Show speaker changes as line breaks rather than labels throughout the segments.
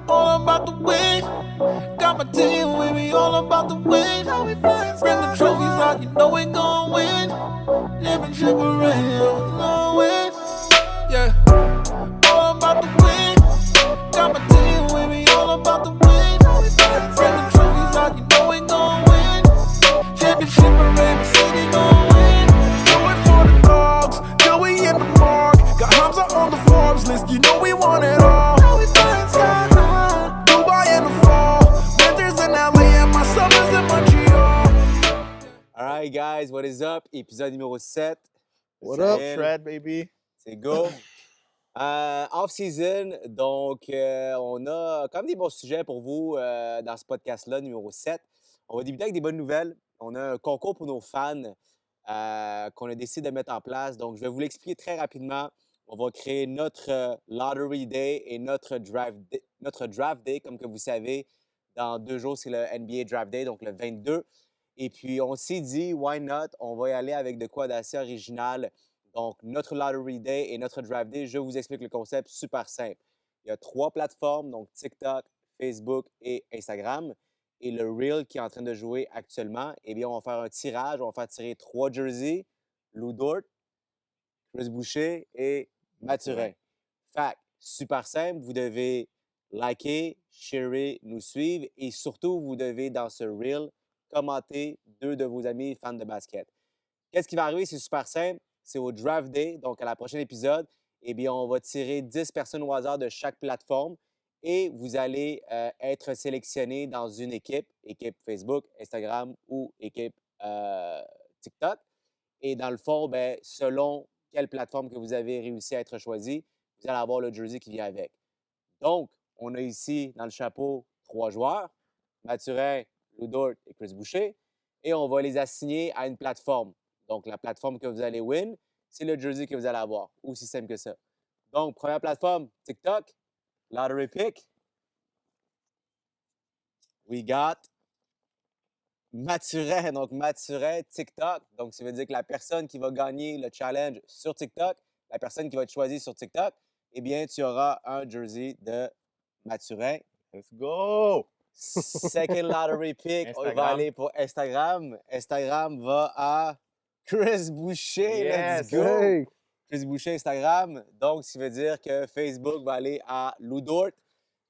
all about the win. Got my team with me, all about the win. Bring the trophies out, you know we gon' win. Championship ring, gon' win. Yeah, all about the win. Got my team with me, all about the win. Bring the trophies out, you know we gon' win. Championship ring, the city gon' win. Do it for the dogs, Joey in the mark. Got Hamza on the Forbes list, you know we want it all. Dubai in the fall, winters in LA, and my summers in Montreal.
Alright guys, what is up? Épisode numéro 7.
What up,
Saël,
Shred, baby?
C'est go. Off-season, donc on a quand même des bons sujets pour vous dans ce podcast-là, numéro 7. On va débuter avec des bonnes nouvelles. On a un concours pour nos fans qu'on a décidé de mettre en place. Donc, je vais vous l'expliquer très rapidement. On va créer notre Lottery Day et notre Draft Day, comme que vous savez. Dans 2 jours, c'est le NBA Draft Day, donc le 22. Et puis, on s'est dit, why not? On va y aller avec de quoi d'assez original. Donc, notre Lottery Day et notre Draft Day, je vous explique le concept super simple. Il y a 3 plateformes, donc TikTok, Facebook et Instagram. Et le Reel qui est en train de jouer actuellement, eh bien, on va faire un tirage. On va faire tirer 3 jerseys, Lou Dort, Chris Boucher et Mathurin. Fait, super simple, vous devez liker, sharer, nous suivre et surtout, vous devez, dans ce Reel, commenter 2 de vos amis fans de basket. Qu'est-ce qui va arriver? C'est super simple. C'est au Draft Day, donc à la prochaine épisode, eh bien, on va tirer 10 personnes au hasard de chaque plateforme et vous allez être sélectionné dans une équipe Facebook, Instagram ou équipe TikTok. Et dans le fond, ben, selon quelle plateforme que vous avez réussi à être choisi, vous allez avoir le jersey qui vient avec. Donc, on a ici dans le chapeau 3 joueurs, Mathurin, Lou Dort et Chris Boucher, et on va les assigner à une plateforme. Donc, la plateforme que vous allez win, c'est le jersey que vous allez avoir. Aussi simple que ça. Donc, première plateforme, TikTok, Lottery Pick. We got Mathurin. Donc, Mathurin, TikTok. Donc, ça veut dire que la personne qui va gagner le challenge sur TikTok, la personne qui va être choisie sur TikTok, eh bien, tu auras un jersey de Mathurin.
Let's go!
Second lottery pick, il va
Instagram.
aller pour Instagram. Instagram va à Chris Boucher.
Yes!
Let's go!
Hey!
Chris Boucher, Instagram. Donc, ça veut dire que Facebook va aller à Lou Dort.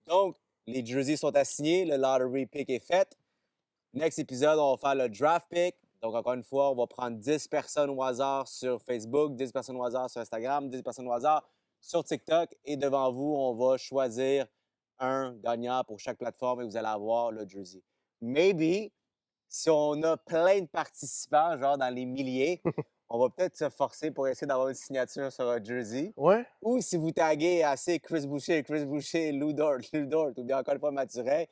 Donc, les jerseys sont assignés, le lottery pick est fait. Next épisode, on va faire le draft pick. Donc, encore une fois, on va prendre 10 personnes au hasard sur Facebook, 10 personnes au hasard sur Instagram, 10 personnes au hasard sur TikTok. Et devant vous, on va choisir un gagnant pour chaque plateforme et vous allez avoir le jersey. Maybe, si on a plein de participants, genre dans les milliers, on va peut-être se forcer pour essayer d'avoir une signature sur un jersey.
Ouais?
Ou si vous taguez assez Chris Boucher, Lou Dort, ou bien encore une fois Mathurin,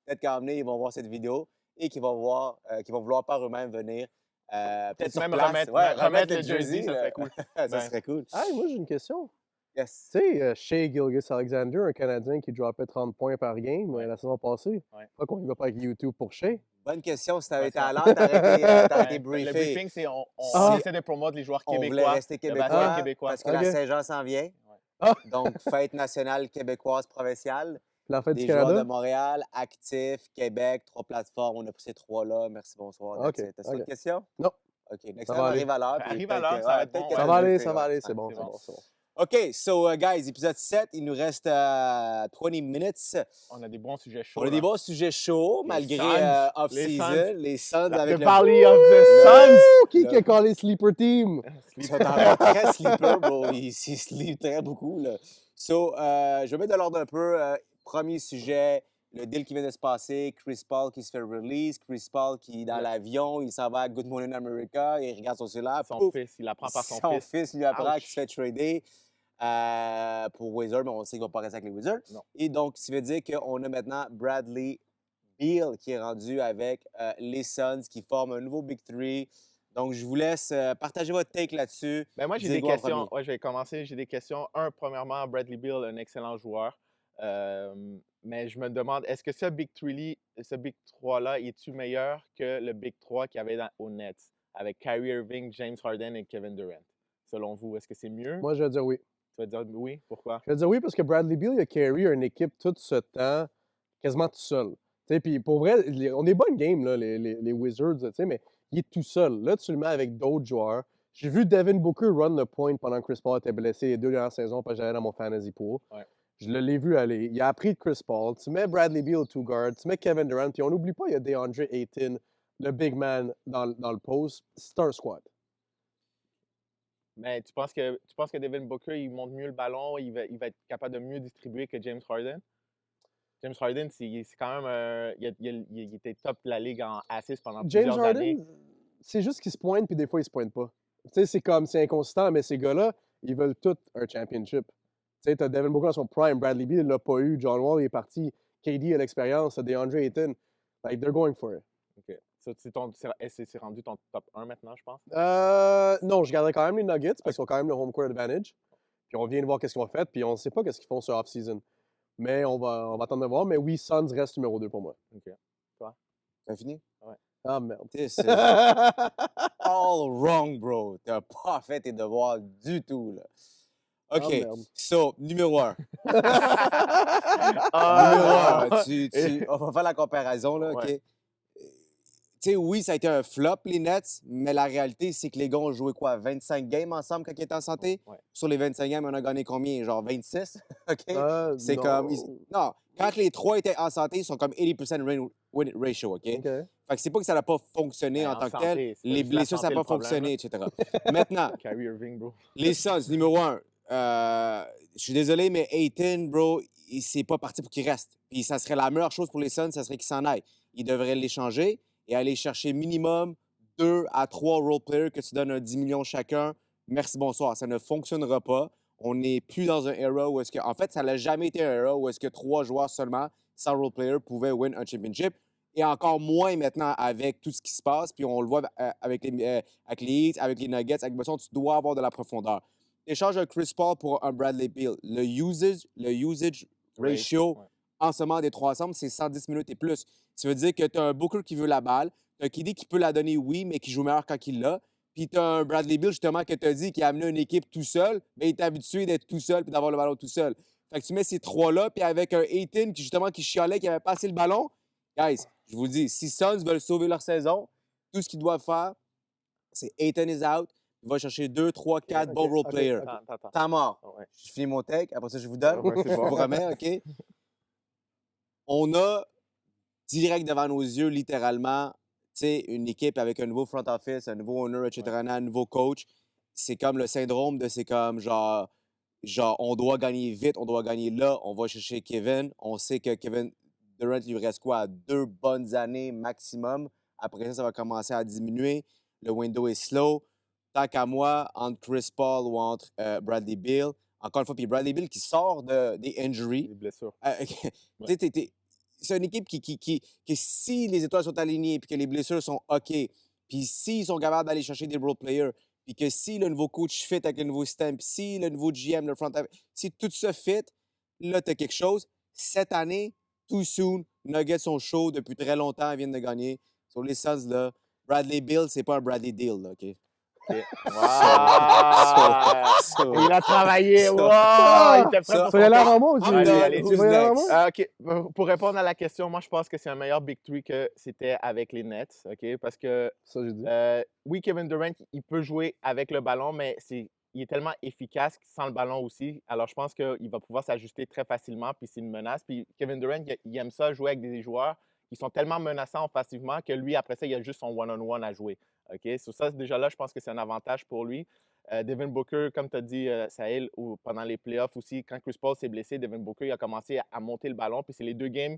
peut-être qu'à emmener, ils vont voir cette vidéo et qu'ils vont vouloir par eux-mêmes venir. Peut-être sur
Même
place.
remettre le jersey, ça
là.
serait cool.
Ça
Ben.
serait cool.
Ah, moi j'ai une question.
Yes.
Tu sais, Shea Gilgeous-Alexander, un Canadien qui dropait 30 points par game
Ouais.
la saison passée.
Ouais.
Pourquoi qu'on y va pas avec YouTube pour Shea?
Bonne question. Si tu avais
Ouais,
été
ça-
à l'heure, t'aurais été
Le
briefé.
briefing, c'est on
Ah.
essaie de promouvoir les joueurs
On voulait
québécois.
rester
Le
québécois
basket québécois.
parce que
Ok.
la Saint-Jean s'en vient.
Ah!
Donc, fête nationale québécoise provinciale.
La fête
Des
du
joueurs de
Canada?
Montréal, Actif, Québec, 3 plateformes. On a pris ces 3-là. Merci, bonsoir.
Ok,
T'as
ok.
une question?
Non.
OK. Next
Ça
time,
va aller.
arrive à l'heure.
Ça
puis
arrive
peut-être
à l'heure,
que-
ça va
ouais,
être
peut-être
bon,
que
ouais.
Ça
le
va aller,
briefing,
ça va
ouais,
aller,
ça
c'est bon,
va.
c'est bon, c'est bon.
OK, so guys, épisode 7, il nous reste 20 minutes.
On a des bons sujets chauds.
On a des
là.
bons sujets chauds,
Les
malgré
Suns.
off-season. Les Suns avec
The
le...
Valley of the Suns!
Ouh, qui
Le-
a collé Sleeper Team?
Ils sont encore très sleeper, bro. Ils sleep très beaucoup, là. So, je vais mettre de l'ordre un peu. Premier sujet, le deal qui vient de se passer. Chris Paul qui se fait release. Chris Paul qui est dans
Ouais.
l'avion. Il s'en va à Good Morning America. Il regarde son cellulaire.
Son
pouf,
fils, il apprend par son
son
fils.
fils lui apprend
Ouch.
qu'il se fait trader pour Wizards, mais on sait qu'il ne va pas rester avec les Wizards.
Non.
Et donc, ça veut dire qu'on a maintenant Bradley Beal qui est rendu avec les Suns, qui forment un nouveau Big Three. Donc, je vous laisse partager votre take là-dessus.
Ben moi, j'ai des
Diego en
questions.
premier.
Ouais, je vais commencer. J'ai des questions. Premièrement, Bradley Beal, un excellent joueur. Mais je me demande, est-ce que ce Big 3-là, est-tu meilleur que le Big 3 qu'il y avait aux Nets avec Kyrie Irving, James Harden et Kevin Durant? Selon vous, est-ce que c'est mieux?
Moi, je vais dire oui.
Tu vas dire oui, pourquoi?
Je vais dire oui parce que Bradley Beal, il a carry une équipe tout ce temps quasiment tout seul. Tu sais, puis pour vrai, on est bonne game, là, les Wizards, tu sais, mais il est tout seul. Là, tu le mets avec d'autres joueurs. J'ai vu Devin Booker run le point pendant que Chris Paul était blessé les 2 dernières saisons parce que j'allais dans mon fantasy pool.
Ouais.
Je l'ai vu aller. Il a appris de Chris Paul. Tu mets Bradley Beal au two guard. Tu mets Kevin Durant. Puis on n'oublie pas, il y a DeAndre Ayton, le big man dans le post. C'est un squad.
Mais tu penses que Devin Booker, il monte mieux le ballon, il va être capable de mieux distribuer que James Harden? James Harden, c'est quand même il était top de la ligue en assists pendant
James
plusieurs années.
Harden, c'est juste qu'il se pointe, puis des fois, il se pointe pas. Tu sais, c'est inconsistant, mais ces gars-là, ils veulent tous un championship. Tu sais, t'as Devin Booker dans son prime, Bradley Beal, il l'a pas eu, John Wall il est parti, KD a l'expérience, t'as DeAndre Ayton. Like, they're going for it.
OK. Ça, c'est rendu ton top 1 maintenant, je pense?
Non, je garderai quand même les Nuggets, parce qu'ils ont quand même le home court advantage. Puis on vient de voir qu'est-ce qu'ils ont fait, puis on ne sait pas qu'est-ce qu'ils font sur off-season. Mais on va attendre de voir. Mais oui, Suns reste numéro 2 pour moi.
OK. Toi?
T'as fini?
Ah, merde.
This is all wrong, bro. T'as pas fait tes devoirs du tout, là. OK.
merde.
So, numéro 1.
Ah!
Numéro 1. On va faire la comparaison, là, OK?
Ouais.
Tu sais, oui, ça a été un flop, les Nets, mais la réalité, c'est que les gars ont joué quoi? 25 games ensemble quand ils étaient en santé?
Ouais.
Sur les 25 games, on a gagné combien? Genre 26? OK? C'est
non.
comme... Non, quand les trois étaient en santé, ils sont comme 80% win ratio, OK?
OK.
Fait que c'est pas que ça n'a pas fonctionné
Ben,
en
en
tant que
santé,
tel.
c'est
Les
juste la
blessures, ça n'a
santé
pas
le problème,
fonctionné, etc. Maintenant,
Kyrie Irving, bro.
les Suns, numéro 1. Je suis désolé, mais Ayton, bro, c'est pas parti pour qu'il reste. Puis ça serait la meilleure chose pour les Suns, ça serait qu'il s'en aille. Ils devraient l'échanger et aller chercher minimum 2 à 3 role players que tu donnes un 10 millions chacun. Merci, bonsoir. Ça ne fonctionnera pas. On n'est plus dans un era où est-ce que... En fait, ça n'a jamais été un era où est-ce que 3 joueurs seulement, sans role player, pouvaient win un championship. Et encore moins maintenant avec tout ce qui se passe. Puis on le voit avec les Heat, avec les Nuggets. Avec Boston, tu dois avoir de la profondeur. Échange un Chris Paul pour un Bradley Beal. Le usage ratio
Ouais.
en ce moment des trois ensemble, c'est 110 minutes et plus. Ça veut dire que tu as un Booker qui veut la balle, tu as un KD qui peut la donner, oui, mais qui joue meilleur quand il l'a. Puis tu as un Bradley Beal, justement, que tu as dit, qui a amené une équipe tout seul, mais il est habitué d'être tout seul et d'avoir le ballon tout seul. Fait que tu mets ces trois-là, puis avec un Ayton qui, justement, qui chialait, qui avait passé le ballon. Guys, je vous le dis, si Suns veulent sauver leur saison, tout ce qu'ils doivent faire, c'est Ayton is out. Il va chercher 2, 3, 4 bons role players.
Attends.
Temps mort.
Ah ouais.
Je finis mon take, après ça, je vous donne.
Ouais, c'est
Je
bon.
vous remets, OK? On a direct devant nos yeux, littéralement, tu sais, une équipe avec un nouveau front office, un nouveau owner, etc., un nouveau coach. C'est comme le syndrome de c'est comme genre, on doit gagner vite, on doit gagner là, on va chercher Kevin. On sait que Kevin Durant, il lui reste quoi? 2 bonnes années maximum. Après ça, ça va commencer à diminuer. Le window est slow. Tant qu'à moi, entre Chris Paul ou entre Bradley Beal, encore une fois, puis Bradley Beal qui sort des injuries.
Les blessures.
C'est une équipe que si les étoiles sont alignées, puis que les blessures sont OK, puis s'ils sont capables d'aller chercher des role players, puis que si le nouveau coach fit avec le nouveau système, puis si le nouveau GM, le front office, si tout ça fit, là, tu as quelque chose. Cette année, too soon, Nuggets sont chauds depuis très longtemps, ils viennent de gagner. Sur les Suns, là, Bradley Beal, c'est pas un Bradley Deal, là, OK?
Wow! Il a travaillé! Wow! Il était prêt pour
Soyez
son
là
temps.
avant moi aussi.
I'm done.
Allez,
Who's
Soyez là avant
next?
moi.
OK. Pour répondre à la question, moi, je pense que c'est un meilleur Big Three que c'était avec les Nets. OK? Parce que,
Ça, j'ai dit.
oui, Kevin Durant, il peut jouer avec le ballon, mais il est tellement efficace sans le ballon aussi. Alors, je pense qu'il va pouvoir s'ajuster très facilement, puis c'est une menace. Puis Kevin Durant, il aime ça jouer avec des joueurs qui sont tellement menaçants offensivement que lui, après ça, il a juste son one-on-one à jouer. OK? Sur ça, déjà là, je pense que c'est un avantage pour lui. Devin Booker, comme tu as dit, Sahil, pendant les playoffs aussi, quand Chris Paul s'est blessé, Devin Booker il a commencé à monter le ballon. Puis c'est les 2 games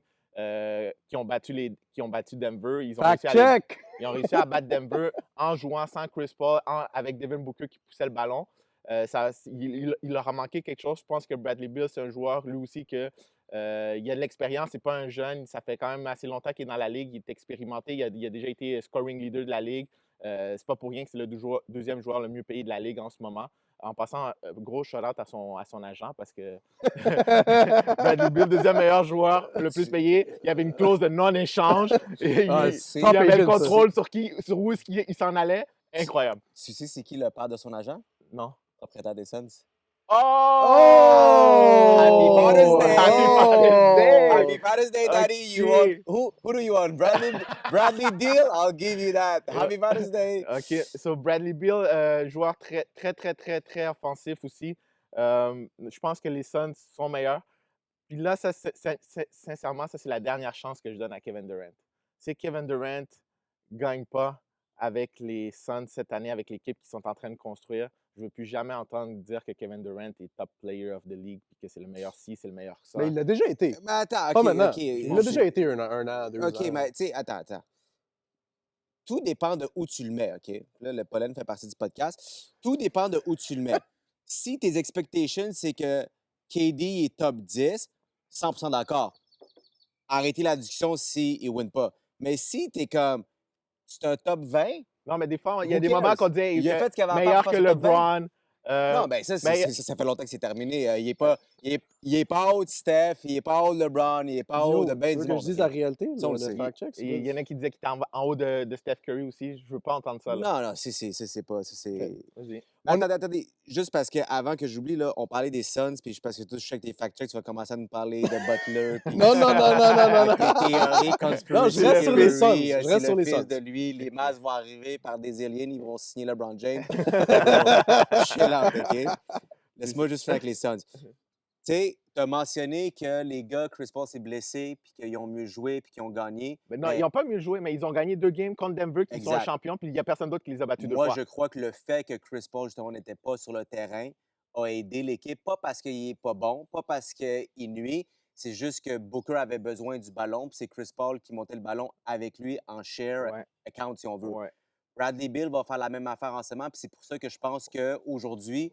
qui ont battu Denver. Ils ont réussi à battre Denver en jouant sans Chris Paul, avec Devin Booker qui poussait le ballon. Il leur a manqué quelque chose. Je pense que Bradley Beal, c'est un joueur, lui aussi, il a de l'expérience. C'est pas un jeune. Ça fait quand même assez longtemps qu'il est dans la ligue. Il est expérimenté. Il a déjà été scoring leader de la ligue. C'est pas pour rien que c'est le deuxième joueur le mieux payé de la ligue en ce moment. En passant, gros shout-out à son agent parce que Bradley Beal, deuxième meilleur joueur, le plus payé. Il y avait une clause de non-échange. Il avait le contrôle sur où il s'en allait. Incroyable.
Tu sais c'est qui le père de son agent?
Non.
Propriétaire des Suns? Happy Father's
Oh!
Day!
Happy Father's Day!
Happy Father's Day, Daddy! You want
OK.
who do you want? Bradley Beal? I'll give you that. Happy Father's Day!
OK. So, Bradley Beal, joueur très offensif aussi. Je pense que les Suns sont meilleurs. Puis là, sincèrement, ça, c'est la dernière chance que je donne à Kevin Durant. Si Kevin Durant gagne pas avec les Suns cette année, avec l'équipe qu'ils sont en train de construire, je ne veux plus jamais entendre dire que Kevin Durant est top player of the league puis que c'est le meilleur ci, c'est le meilleur ça.
Mais il l'a déjà été.
Mais attends,
Pas
OK,
maintenant.
OK.
Il l'a déjà été un an, 2
OK,
ans.
mais tu sais, attends. Tout dépend de où tu le mets, OK? Là, le pollen fait partie du podcast. Tout dépend de où tu le mets. Si tes expectations, c'est que KD est top 10, 100% d'accord. Arrêtez la discussion s'il ne win pas. Mais si tu es comme, c'est un top 20,
Non, mais des fois, il y a
who
des moments
cares?
qu'on dit hey,
Il a fait ce qu'il avait à faire
meilleur
pour
que
faire ce top 20.
LeBron.
Non, ben ça,
mais
ça fait longtemps que c'est terminé. Il est pas haut de Steph, il est pas haut de LeBron, il est pas haut
Yo,
de ben
tu veux
du
que
monde.
je dise
OK?
la réalité?
Ça, on le
Le
sait.
fact check, c'est
il y en a qui disaient qu'il était en haut de Steph Curry aussi. Je veux pas entendre ça. Là.
Non, c'est pas. Ça, c'est...
OK, vas-y.
Attendez. Juste parce que avant que j'oublie, là, on parlait des Suns, puis parce que tu sais que tes fact-checks, tu vas commencer à nous parler de Butler. Puis
Non.
tes théories
Non, je reste sur les Suns.
conspiracy
Je
c'est
reste sur
le
les
fils
Suns.
de lui, les Mavs vont arriver par des aliens, ils vont signer LeBron James. Chill out, OK? Laisse-moi juste faire avec les Suns. Tu sais, tu as mentionné que les gars, Chris Paul s'est blessé, puis qu'ils ont mieux joué, puis qu'ils ont gagné.
Mais non,
Mais
ils n'ont pas mieux joué, mais ils ont gagné 2 games contre Denver qui sont
Exact.
champions, puis il n'y a personne d'autre qui les a battus 2
moi,
fois.
je crois que le fait que Chris Paul, justement, n'était pas sur le terrain a aidé l'équipe, pas parce qu'il n'est pas bon, pas parce qu'il nuit, c'est juste que Booker avait besoin du ballon, puis c'est Chris Paul qui montait le ballon avec lui en share
Ouais,
account, si on veut.
ouais.
Bradley Beal va faire la même affaire en ce moment, puis c'est pour ça que je pense qu'aujourd'hui,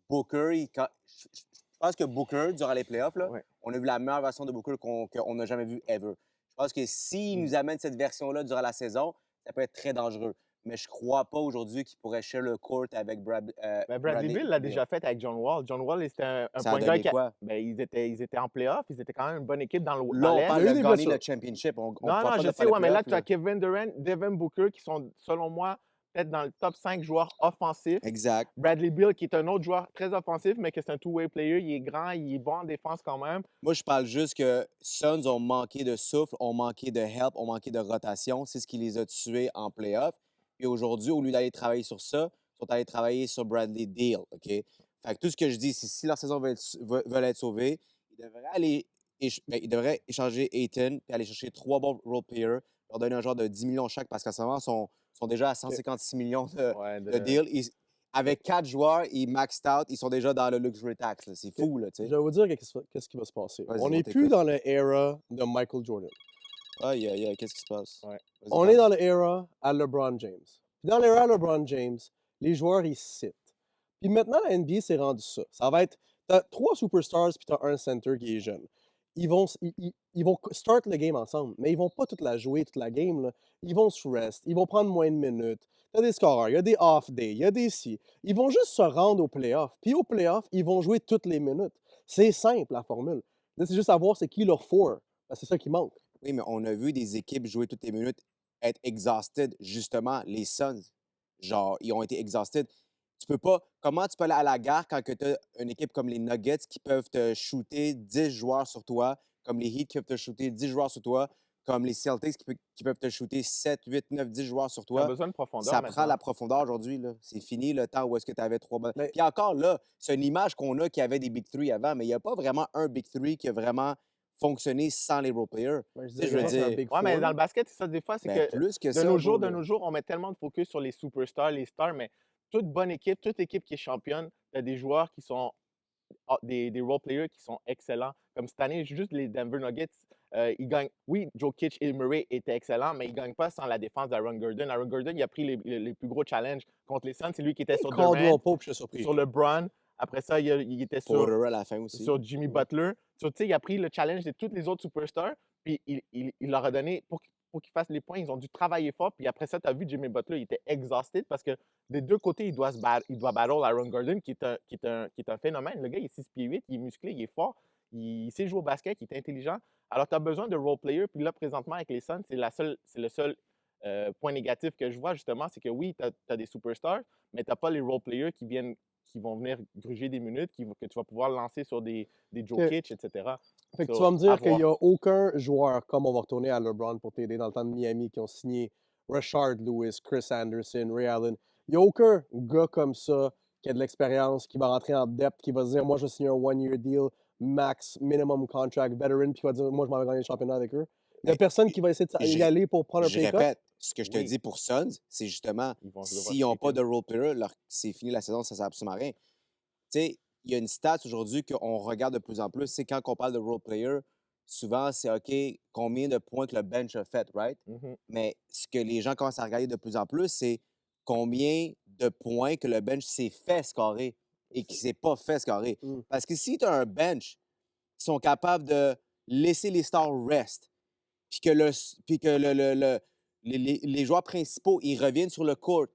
Booker, je pense que Booker, durant les playoffs, là,
Ouais.
on a vu la meilleure version de Booker qu'on n'a jamais vue ever. Je pense que s'il
Mm.
nous amène cette version-là durant la saison, ça peut être très dangereux. Mais je crois pas aujourd'hui qu'il pourrait share le court avec
Ben, Bradley
Bradley
Beal l'a
Beal.
déjà fait avec John Wall. John Wall, c'était un
Ça a
point
donné
guard
quoi?
Ben, ils étaient en playoff, ils étaient quand même une bonne équipe dans
Là, on
l'Est.
parle
Il y a eu
de
des
gagner
blessures.
le championship. On
Non,
parle pas
je
de
sais,
faire les
ouais, mais là,
playoffs,
tu as
là.
Kevin Durant, Devin Booker, qui sont, selon moi, peut-être dans le top 5 joueurs offensifs.
Exact.
Bradley Beal, qui est un autre joueur très offensif, mais que c'est un two-way player. Il est grand, il est bon en défense quand même.
Moi, je parle juste que Suns ont manqué de souffle, ont manqué de help, ont manqué de rotation. C'est ce qui les a tués en playoff. Et aujourd'hui, au lieu d'aller travailler sur ça, ils sont allés travailler sur Bradley Beal. OK? Fait que tout ce que je dis, c'est si leur saison veut être sauvée, ils devraient aller ils devraient échanger Ayton puis aller chercher 3 bons role players, leur donner un genre de 10 millions chaque parce qu'en ce moment, ils sont déjà à 156 millions
Ouais,
de deal. Avec 4 joueurs, ils maxed out, ils sont déjà dans le luxury tax. là. C'est fou, là, tu
Je
sais.
vais vous dire qu'est-ce qui va se passer.
Vas-y,
On
on
n'est plus
t'écoute.
dans l'era de Michael Jordan.
Aïe, aïe, aïe, qu'est-ce qui se passe?
Ouais.
Vas-y,
On est dans l'era à LeBron James. Puis dans l'era à LeBron James, les joueurs, ils citent. Puis maintenant, la NBA s'est rendu ça. Ça va être, t'as 3 superstars puis t'as un center qui est jeune. Ils vont start le game ensemble, mais ils vont pas toute la jouer, toute la game. Là. Ils vont se rest, ils vont prendre moins de minutes. T'as des scorers, il y a des off-days, il y a des si. Ils vont juste se rendre au playoff. Puis au playoff, ils vont jouer toutes les minutes. C'est simple, la formule. Là, c'est juste à voir c'est qui leur four. C'est ça qui manque.
Oui, mais on a vu des équipes jouer toutes les minutes, être exhausted, justement, les Suns. Genre, ils ont été exhausted. Tu peux pas. Comment tu peux aller à la gare quand tu as une équipe comme les Nuggets qui peuvent te shooter 10 joueurs sur toi, comme les Heat qui peuvent te shooter 10 joueurs sur toi, comme les Celtics qui peuvent te shooter 7, 8, 9, 10 joueurs sur
Tu as
toi?
besoin de profondeur
Ça prend
maintenant.
la profondeur aujourd'hui. Là. C'est fini le temps où est-ce que tu avais 3 bonnes.
Mais-
Puis encore là, c'est une image qu'on a qui avait des Big Three avant, mais il n'y a pas vraiment un Big Three qui a vraiment fonctionné sans les role players.
Ben,
sais, je veux
que c'est un
dire-
big
Ouais, mais
four,
dans
là.
le basket, c'est ça, des fois, c'est
Ben,
que
plus que
de
ça,
nos
bro, là.
jours, on met tellement de focus sur les superstars, les stars, mais toute bonne équipe, toute équipe qui est championne, tu as des joueurs qui sont des role players qui sont excellents. Comme cette année, juste les Denver Nuggets, ils gagnent. Oui, Jokic et Murray étaient excellents, mais ils ne gagnent pas sans la défense d'Aaron Gordon. Aaron Gordon, il a pris les plus gros challenges contre les Suns. C'est lui qui était sur
Caldwell
Durant,
Pope, je suis surpris.
sur LeBron. Après ça, il était sur,
Porter à la fin aussi.
sur Jimmy Butler. Tu sais, il a pris le challenge de tous les autres superstars, puis il leur a donné, pour qu'ils fassent les points, ils ont dû travailler fort. Puis après ça, tu as vu Jimmy Butler, il était exhausted parce que des deux côtés, il doit battle Aaron Gordon, qui est un phénomène. Le gars, il est 6 pieds 8, il est musclé, il est fort, il sait jouer au basket, il est intelligent. Alors, tu as besoin de role player. Puis là, présentement, avec les Suns, c'est le seul point négatif que je vois, justement, c'est que oui, tu as des superstars, mais tu n'as pas les role players qui qui vont venir gruger des minutes, que tu vas pouvoir lancer sur des
OK.
Jokic, etc.
Fait que tu
So,
vas me
à
dire qu'il n'y
voir.
a aucun joueur, comme on va retourner à LeBron pour t'aider dans le temps de Miami, qui ont signé Rashard Lewis, Chris Anderson, Ray Allen. Il n'y a aucun gars comme ça qui a de l'expérience, qui va rentrer en depth, qui va se dire moi, je vais signer un one-year deal, max, minimum contract, veteran, puis qui va dire moi, je m'en vais gagner le championnat avec eux. Il n'y a
Mais
personne qui va essayer
je,
d'y aller pour prendre un
je
pay cut.
répète, ce que je te
Oui,
dis pour Suns, c'est justement,
ils vont devoir
s'ils n'ont pas
shaker.
de role player, c'est fini la saison, ça ne sert absolument à rien. Tu sais, il y a une stat aujourd'hui qu'on regarde de plus en plus, c'est quand on parle de role player, souvent c'est OK, combien de points que le bench a fait, right?
Mhm.
Mais ce que les gens commencent à regarder de plus en plus, c'est combien de points que le bench s'est fait scorer et qui ne s'est pas fait scorer.
Mm.
Parce que si tu as un bench qui sont capables de laisser les stars rest, puis que les joueurs principaux, ils reviennent sur le court,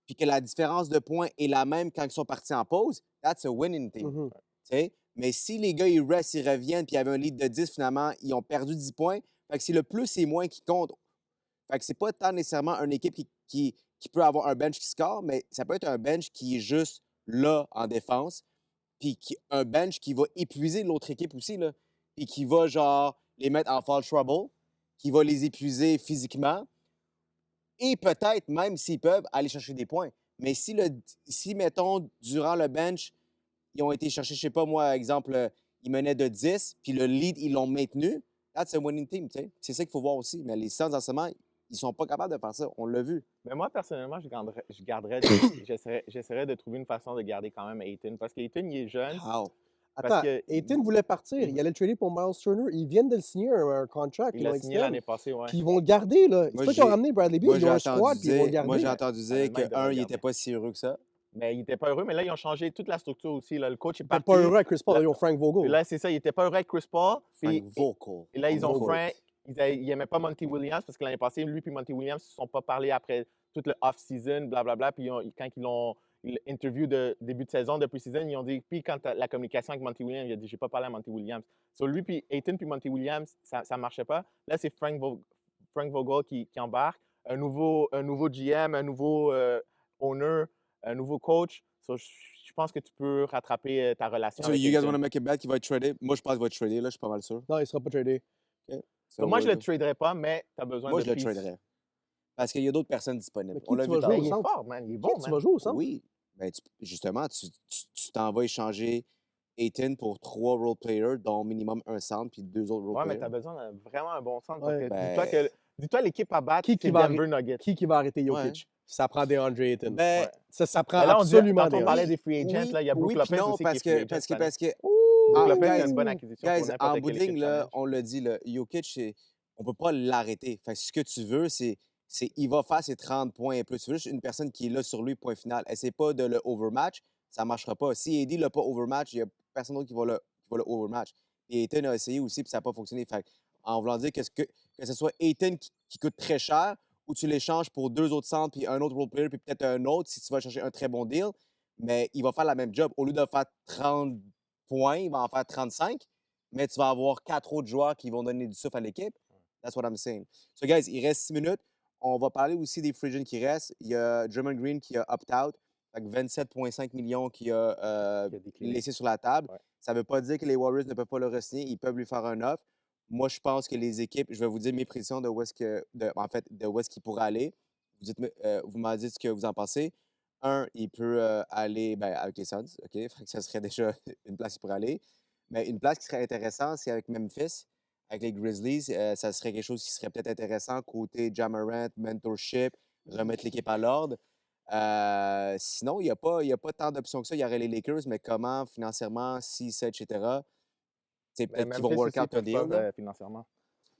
puis que la différence de points est la même quand ils sont partis en pause, that's a winning team.
Mhm.
Tu sais? Mais si les gars, ils restent, ils reviennent, puis il y avait un lead de 10, finalement, ils ont perdu 10 points. Fait que c'est le plus et moins qui compte. Fait que c'est pas tant nécessairement une équipe qui peut avoir un bench qui score, mais ça peut être un bench qui est juste là en défense, puis un bench qui va épuiser l'autre équipe aussi, là, puis qui va, genre, les mettre en foul trouble, qui va les épuiser physiquement, et peut-être même s'ils peuvent aller chercher des points. Mais si, mettons, durant le bench, ils ont été chercher, je sais pas moi, exemple, ils menaient de 10, puis le lead, ils l'ont maintenu, that's a winning team, tu sais. C'est ça qu'il faut voir aussi. Mais les Suns, en ce moment, ils sont pas capables de faire ça. On l'a vu.
Mais moi, personnellement, j'essaierais de trouver une façon de garder quand même Ayton. Parce qu'Ayton, il est jeune.
How?
Parce
Attends,
que
Ayton voulait partir.
Mhm.
Il allait le trader pour Miles Turner. Ils viennent de le signer un contract.
il
Ils
l'a
l'ont
signé
extend.
l'année passée, ouais.
Puis ils vont le garder, là. C'est
Moi,
pas qu'ils ont
j'ai
ramené Bradley Beal,
moi,
ils
j'ai
ont un
entendu
squad, puis ils vont le
dire, moi, j'ai
garder.
entendu dire
Honnêtement, ils devraient
que,
le
il
garder.
était pas si heureux que ça.
Mais il n'était pas heureux. Mais là, ils ont changé toute la structure aussi. Là. Le coach est
T'es
parti.
pas heureux avec Chris Paul,
Là,
ils ont Frank
puis
Vogel.
là, c'est ça. Il n'était pas heureux avec Chris Paul.
Frank
Puis,
Vogel.
et là, ils ont
Vogel.
Frank. Ils n'aimaient pas Monty Williams parce que l'année passée, lui et Monty Williams ne se sont pas parlé après toute le off-season, blablabla. Puis quand ils l'ont interview de début de saison, de pre-season, ils ont dit, puis quand la communication avec Monty Williams, il a dit, j'ai pas parlé à Monty Williams. So lui, puis Ayton, puis Monty Williams, ça ne marchait pas. Là, c'est Frank Vogel qui embarque, un nouveau GM, un nouveau owner, un nouveau coach. So, je pense que tu peux rattraper ta relation
So,
avec
you guys
Ayton.
want to make it bad qui va être tradé? Moi, je pense qu'il va être tradé, là, je suis pas mal sûr.
Non, il sera pas tradé.
OK.
So, moi, je ne le traderais pas, mais tu as besoin
Moi,
de
je le
piece.
traderais. Parce qu'il y a d'autres personnes
Mais
disponibles.
qui
On l'a
tu
vu
vas jouer
Mais
au
il est
centre?
fort, man. Il est
Qui
bon,
tu
man.
vas jouer au centre?
Oui. Ben, justement, tu t'en vas échanger Ayton pour 3 role players, dont minimum un centre, puis 2 autres role
Ouais, mais tu
players.
as besoin de vraiment un bon centre.
Ouais.
Parce que dis-toi l'équipe à battre,
Qui
c'est
va
Denver Nuggets.
Qui va arrêter
Ouais.
Jokic? Ça prend DeAndre Ayton.
Ben,
Ouais.
Ça prend
Mais là,
absolument
tantôt, on parlait
DeAndre.
des free agents. Là, il y a Brook
oui,
Lopez
puis non,
aussi
parce
qui est free
que,
agent
parce
cette
que,
année.
parce que,
Brook
Ah,
Lopez, c'est
guys,
une bonne acquisition pour
guys,
n'importe
en
quelle
bout de
équipe
ligne, là,
challenge.
on l'a dit, là, Jokic, on peut pas l'arrêter. Fait que ce que tu veux, c'est il va faire ses 30 points et plus. Tu veux juste une personne qui est là sur lui, point final. Essaye pas de le overmatch, ça marchera pas. Si AD l'a pas overmatch, il y a personne d'autre qui va le overmatch. Et Ayton a essayé aussi, puis ça n'a pas fonctionné. Fait que, en voulant dire que ce soit Ayton qui coûte très cher, ou tu l'échanges pour 2 autres centres, puis un autre role player, puis peut-être un autre, si tu vas chercher un très bon deal, mais il va faire la même job. Au lieu de faire 30 points, il va en faire 35, mais tu vas avoir 4 autres joueurs qui vont donner du souffle à l'équipe. That's what I'm saying. So, guys, il reste 6 minutes. On va parler aussi des free agents qui restent. Il y a Draymond Green qui a opt-out, avec 27,5 millions qu'il a
Qui a décliné.
laissé sur la table.
Ouais.
Ça ne veut pas dire que les Warriors ne peuvent pas le re-signer. Ils peuvent lui faire un offre. Moi, je pense que les équipes, je vais vous dire mes prédictions de où est-ce qu'il pourrait aller. Vous m'en dites ce que vous en pensez. Il peut aller avec les Suns, OK? Fait que ça serait déjà une place qui pourrait aller. Mais une place qui serait intéressante, c'est avec Memphis, avec les Grizzlies. Ça serait quelque chose qui serait peut-être intéressant côté Ja Morant, mentorship, remettre l'équipe à l'ordre. Sinon, il n'y a pas tant d'options que ça. Il y aurait les Lakers, mais comment, financièrement, si, ça, etc. C'est
Mais
peut-être qu'ils vont
Memphis
work
aussi
out un
peuvent
deal.
pas
là.
financièrement.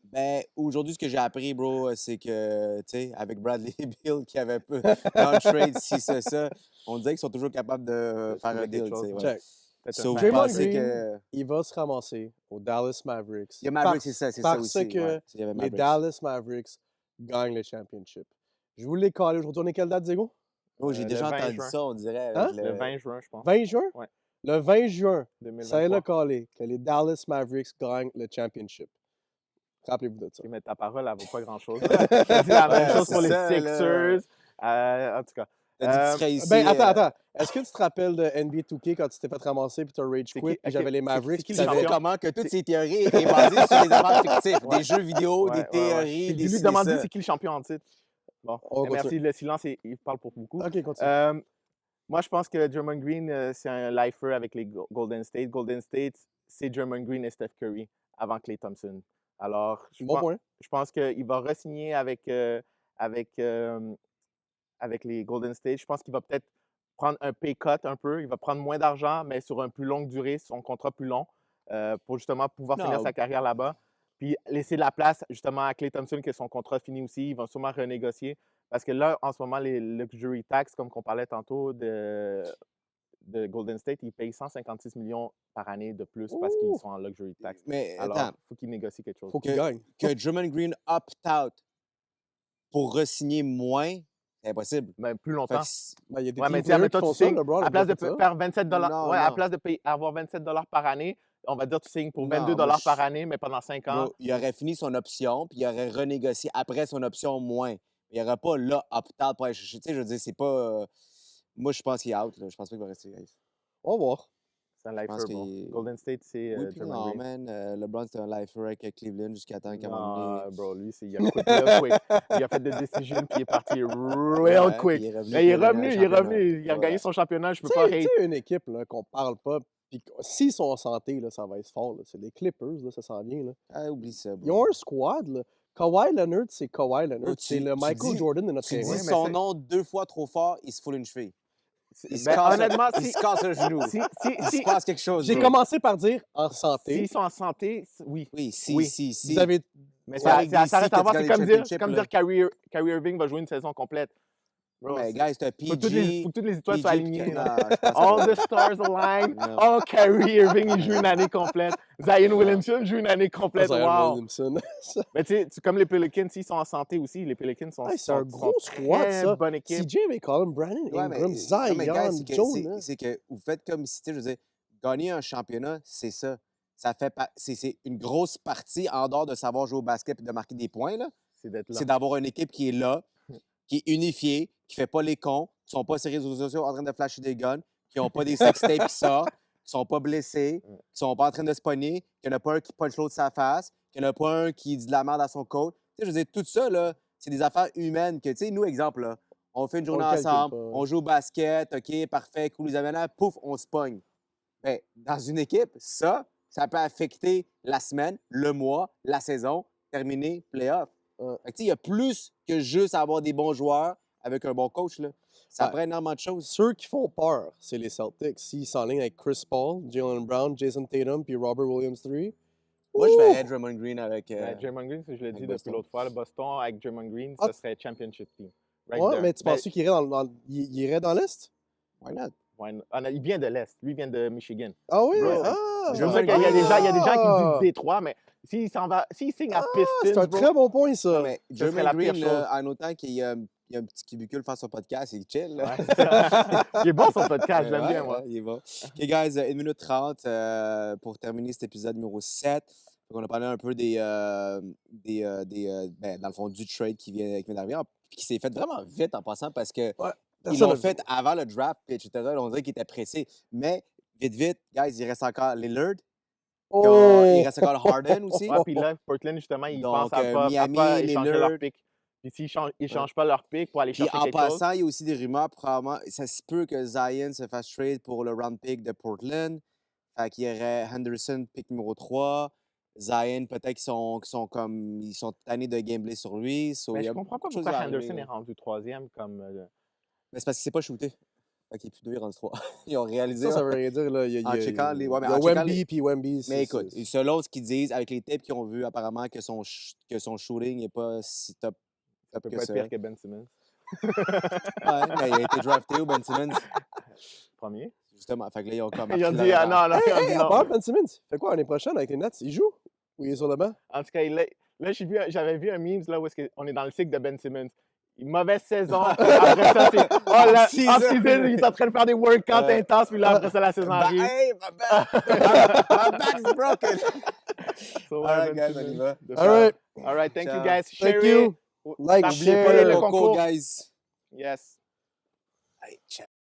Ben, aujourd'hui, ce que j'ai appris, bro, c'est que, tu sais, avec Bradley Beal qui avait un peu down-trade, si c'est ça, on dirait qu'ils sont toujours capables de
De
faire
trouver
un deal,
quelque
tu sais.
chose,
Ouais.
Check.
Peut-être
So,
un
vous
Draymond
pensez
Green,
que...
il va se ramasser aux Dallas Mavericks.
Il y a Mavericks,
parce-
c'est ça
parce
aussi.
que
Ouais, il y avait
les
Mavericks.
Dallas Mavericks gagnent le championship. Je vous l'ai calé aujourd'hui. On est quelle date, Diego?
Oh, j'ai
le
déjà
20
entendu
juin.
ça, on dirait,
Hein?
avec
Le 20 juin, je pense.
20 juin?
Ouais.
Le 20 juin, ça est
2023.
le calé que les Dallas Mavericks gagnent le championship. Rappelez-vous de ça.
Ok, mais ta parole, elle vaut pas grand-chose. Je te dis la même
Ouais,
chose
c'est
pour les
ça, là.
Sixers. En tout cas.
T'as dit que tu serais ici.
Ben, attends. Est-ce que tu te rappelles de NBA 2K quand tu t'es fait ramasser puis t'as rage
C'est
quit
qui-
puis j'avais les
c'est
Mavericks
qui
puis
le
Tu sais
t'avais...
champion?
comment que toutes ces théories est basées sur des affaires fictives,
Ouais.
des jeux vidéo, des
Ouais.
théories,
Puis
des
dis-lui,
ci, des
demande-lui
ça.
c'est qui le champion en titre. Bon,
On
merci.
continue.
Le silence, il parle pour beaucoup.
OK, continue.
Moi, je pense que Draymond Green, c'est un lifer avec les Golden State. Golden State, c'est Draymond Green et Steph Curry avant Klay Thompson. Alors,
Bon point.
je pense qu'il va re-signer avec les Golden State. Je pense qu'il va peut-être prendre un pay cut un peu. Il va prendre moins d'argent, mais sur une plus longue durée, son contrat plus long, pour justement pouvoir finir
Non.
sa carrière là-bas. Puis laisser de la place justement à Klay Thompson, que son contrat finit aussi. Ils vont sûrement renégocier. Parce que là, en ce moment, les luxury tax, comme on parlait tantôt de Golden State, ils payent 156 millions par année de plus parce qu'ils
Ouh!
sont en luxury tax.
Mais
Alors,
attends,
il faut qu'ils négocient quelque chose.
Faut qu'il gagne.
que Draymond Green opt-out pour re-signer moins, c'est impossible.
Mais plus
Fait
longtemps.
que c-
Ben, il y a des
Ouais, mais
team
tu sais,
players qui
toi,
font
tu
ça,
signes,
LeBron
à
a
place
déjà
de
fait ça.
faire 27
Non,
ouais, à
non.
place de avoir 27 par année, on va dire tu signes pour
Non,
22
moi,
par
je-
année, mais pendant 5 ans.
Bro, il aurait fini son option, puis il aurait renégocié après son option moins. Il n'y aurait pas là opt-out pour aller chercher. Tu sais, je veux dire, c'est pas. Moi, je pense qu'il est out. Là. Je pense pas qu'il va rester. Guys.
On va voir.
C'est un
Je pense
lifer, bro.
qu'il-
Golden State, c'est
Oui, puis
Draymond
non,
Green.
man. LeBron, c'était un lifer avec Cleveland jusqu'à temps qu'à un moment donné.
Non, bro, lui, il a quitté real quick. Il a fait des décisions, puis il est parti real
Ouais,
quick.
puis il est revenu.
Mais il est
puis a gagné
revenu,
un
il est
championnat.
revenu. Il a gagné
Ouais.
son championnat, je peux
Tu
pas
sais,
hate.
une équipe là, qu'on parle pas, puis s'ils sont en santé, là, ça va être fort. là. C'est les Clippers, là, ça s'en vient. Là.
Ah, oublie ça, bro.
Ils ont un squad. Là. Kawhi Leonard, c'est Kawhi Leonard.
Bro,
C'est
tu-
le
tu
Michael
dis-
Jordan de notre
Tu
terrain.
Ouais,
dis
mais
son
c'est-
nom 2 fois trop fort, il se fout une cheville. Il se
Ben,
casse,
honnêtement,
il se casse le genou. Il se passe quelque chose.
J'ai
bro.
commencé par dire en santé.
s'ils sont en santé, oui.
Oui, si,
Oui.
si, si.
Vous avez...
Mais
Ouais, avec des
ça reste
si
à
que
voir.
tu
C'est
gagnes
comme
les
dire,
championships,
Kyrie Irving va jouer une saison complète. Bro,
Mais,
c'est-
guys, c'est un
faut que toutes
PG.
toutes les étoiles soient
PG,
alignées.
puis-
là.
Non, je pense
All
que-
the stars align.
Non.
Oh, Kyrie Irving, il joue une année complète. Zion Williamson joue une année complète.
Zion
Wow.
Williamson.
Mais tu sais, comme les Pelicans, s'ils sont en santé aussi, les Pelicans sont,
Hey, c'est un
sont
gros squad,
très
ça.
bonne équipe.
CJ McCollum, Brandon
Ouais,
Ingram,
non,
Zion,
mais guys, c'est que-
Jones. hein.
c'est que vous faites comme si, tu sais, je veux dire, gagner un championnat, c'est ça. Ça fait c'est une grosse partie en dehors de savoir jouer au basket et de marquer des points, là.
C'est d'être là.
C'est d'avoir une équipe qui est là, qui est unifiée, qui fait pas les cons, qui sont pas sur les réseaux sociaux en train de flasher des guns, qui ont pas des sextapes qui sortent, qui sont pas blessés, qui sont pas en train de se pogner, qu'il n'y en a pas un qui punch l'autre sa face, qu'il n'y en a pas un qui dit de la merde à son coach. Tu sais, je veux dire, tout ça, là, c'est des affaires humaines que, tu sais, nous, exemple, là, on fait une journée
le calcule
ensemble,
pas.
on joue au basket, OK, parfait, cool, les aménages, pouf, on se pogne. Ben, dans une équipe, ça peut affecter la semaine, le mois, la saison, terminer, playoff.
Ouais.
Fait que, tu sais, il y a plus que juste avoir des bons joueurs avec un bon coach, là. Ça
Ouais.
prend énormément de choses.
Ceux qui font peur, c'est les Celtics. S'ils s'enlignent avec Chris Paul, Jalen Brown, Jason Tatum puis Robert Williams III.
Moi, je verrais Draymond Green avec...
Ben, Draymond Green, je l'ai dit depuis
Boston.
l'autre fois, le Boston avec Draymond Green,
Ah.
ce serait championship team. Right
Ouais,
there.
mais tu
Ben,
penses qu'il irait il irait dans l'Est?
Why not?
ouais, il vient de l'Est. Lui, il vient de Michigan.
Ah oui?
Bro,
Ah!
Je veux dire qu'il y a des gens qui disent Détroit, mais s'il signe à Pistons,
C'est un
bro,
très bon point, ça.
Mais
ça serait
Draymond
la pire
Green,
chose.
en autant qu'il y a un petit cubicule face au podcast, il chill, là.
ouais, c'est ça. Il est bon son podcast, je l'aime
Ouais,
bien, moi.
ouais, il est bon. OK, guys, 1 minute 30 pour terminer cet épisode numéro 7. On a parlé un peu ben, dans le fond, du trade qui vient d'arriver, puis qui s'est fait vraiment vite en passant parce que ils
Personne
l'ont
n'a-
fait avant le draft, puis etc. Là, on dirait qu'ils étaient pressés. Mais vite, guys, il reste encore Lillard.
Oh!
Il reste encore le Harden aussi.
Ouais, puis là, Portland, justement, ils
Donc,
pensent à
Miami,
pas échanger
Lillard.
leur pick. Puis s'ils ne changent pas leur pick pour aller
Puis
chercher
en
quelque chose,
passant, il y a aussi des rumeurs, probablement, ça se peut que Zion se fasse trade pour le round pick de Portland. Fait qu'il y aurait Henderson, pick numéro 3. Zion, peut-être qu'ils sont tannés de gambler sur lui. So,
mais
il y
je
a
comprends pas
beaucoup de choses
pourquoi
à arriver,
Henderson
là.
est rendu troisième comme...
Mais c'est parce qu'il s'est pas shooté. Fait qu'il est plus 2, il est rendu 3. Ils ont réalisé.
Ça veut rien dire. Là. Il y a,
En checkant les- ouais, mais
il y a
en checkant
Wemby,
les-
puis Wemby.
Mais écoute, selon ce qu'ils disent, avec les tapes qu'ils ont vus, apparemment que son shooting n'est pas si top
Ça peut
que
pas être
ça.
pire que Ben Simmons.
Ouais, mais il a été drafté au Ben Simmons.
Premier.
Justement. Fait que là, ils ont comme.
Ils ont
appris
dit,
leur
ah
erreur.
non, ils ont dit
Hey,
non.
à part Ben Simmons, il fait quoi l'année prochaine avec les Nets? Il joue? Ou il est sur le banc?
En tout cas, là, j'avais vu un meme là, où on est dans le cycle de Ben Simmons. Une mauvaise saison. Après ça, c'est. Oh, là,
Off-season.
off-season, il est en train de faire des workouts intenses, puis là, après ça, la saison
Bah,
arrive.
hey, my back's broken.
So, ouais,
Alright,
Ben
guys, on y
Simmons.
va.
De
All
faire-
right.
All right, thank you,
Ciao.
guys.
Thank
Share
you.
it.
Like,
N'oubliez
share.
pas le
Coco,
concours.
guys.
Yes.
Hey, chat.